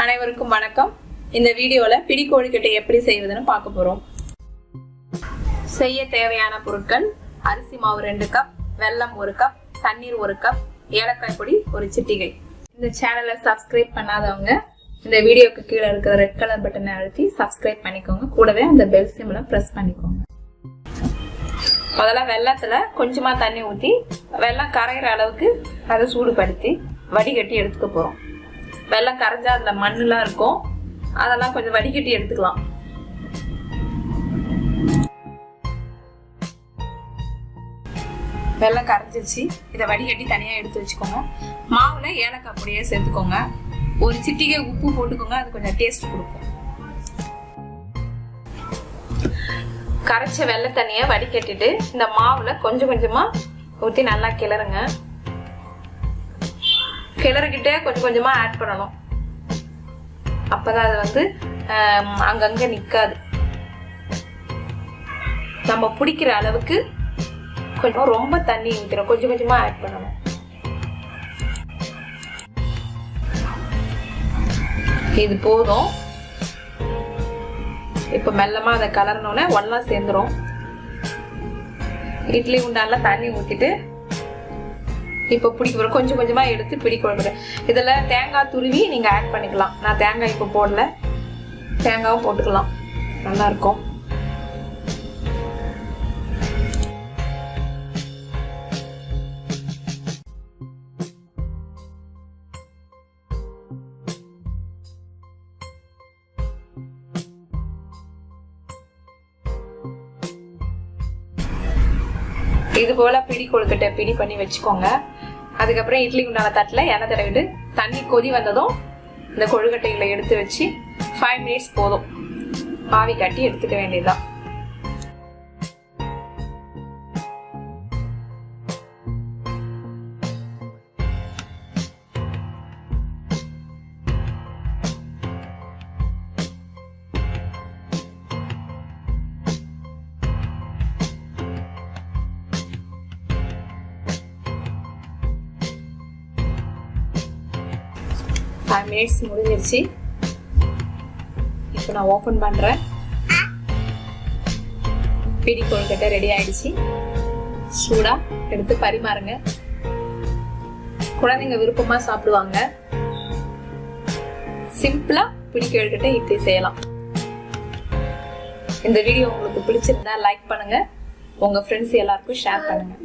அனைவருக்கும் வணக்கம். இந்த வீடியோல பிடி கொழுக்கட்டை எப்படி செய்வதுன்னு பார்க்க போறோம். செய்ய தேவையான பொருட்கள்: அரிசி மாவு 2 கப், வெல்லம் 1 கப், தண்ணீர் 1 கப், ஏலக்காய் பொடி 1 சிட்டிகை. இந்த சேனலை சப்ஸ்கிரைப் பண்ணாதவங்க இந்த வீடியோக்கு கீழே இருக்கிற ரெட் கலர் பட்டனை அழுத்தி சப்ஸ்கிரைப் பண்ணிக்கோங்க. கூடவே அந்த பெல் சிம்பலை பிரஸ் பண்ணிக்கோங்க. முதல்ல வெல்லத்துல கொஞ்சமா தண்ணி ஊற்றி வெல்லம் கரைகிற அளவுக்கு அதை சூடுபடுத்தி வடிகட்டி எடுத்துக்க போறோம். வெல்லம் கரைஞ்சா அதுல மண்ணுலாம் இருக்கும், அதெல்லாம் கொஞ்சம் வடிகட்டி எடுத்துக்கலாம். வெல்லம் கரைஞ்சிருச்சு, இதை வடிகட்டி தனியா எடுத்து வச்சுக்கோங்க. மாவுல ஏலக்காய் பொடியை சேர்த்துக்கோங்க. 1 சிட்டிகை உப்பு போட்டுக்கோங்க, அது கொஞ்சம் டேஸ்ட் கொடுக்கும். கரைச்ச வெள்ளை தண்ணியை வடிகட்டிட்டு இந்த மாவுல கொஞ்சம் கொஞ்சமா ஊற்றி நல்லா கிளறுங்க. கிளறிக்கிட்டே கொஞ்சம் கொஞ்சமா ஆட் பண்ணணும். அப்பதான் அது அங்கங்க நிக்காது. நம்ம பிடிக்கிற அளவுக்கு கொஞ்சம் ரொம்ப தண்ணி ஊற்றுறோம், கொஞ்சம் கொஞ்சமா ஆட் பண்ணணும். இது போதும். இப்ப மெல்லமா அதை கலரணும்னா ஒன்னா சேர்ந்துரும். இட்லி உண்டான்ல தண்ணி ஊத்திட்டு இப்ப பிடிக்க கொஞ்சம் கொஞ்சமா எடுத்து பிடி கொழுக்கட்டை. இதுல தேங்காய் துருவி நீங்க ஆட் பண்ணிக்கலாம். நான் தேங்காய் இப்ப போடல, தேங்காயும் போட்டுக்கலாம், நல்லா இருக்கும். இது போல பிடி கொழுக்கட்டை பிடி பண்ணி வச்சுக்கோங்க. அதுக்கப்புறம் இட்லி குண்டான தட்டுல எண்ணெய் தடவிட்டு தண்ணி கொதி வந்ததும் இந்த கொழுக்கட்டைகளை எடுத்து வச்சு 5 மினிட்ஸ் போதும் ஆவி கட்டி எடுத்துக்க வேண்டியதுதான். மினிட்ஸ் முடிஞ்சிருச்சு. இப்போ நான் ஓபன் பண்றேன். பிடி கொழுக்கட்டை ரெடி ஆயிடுச்சு. சூடா எடுத்து பரிமாறுங்க. குழந்தைங்க விருப்பமா சாப்பிடுவாங்க. சிம்பிளா பிடி கொழுக்கட்டை இப்படி செய்யலாம். இந்த வீடியோ உங்களுக்கு பிடிச்சிருந்தா லைக் பண்ணுங்க, உங்க ஃப்ரெண்ட்ஸ் எல்லாருக்கும் ஷேர் பண்ணுங்க.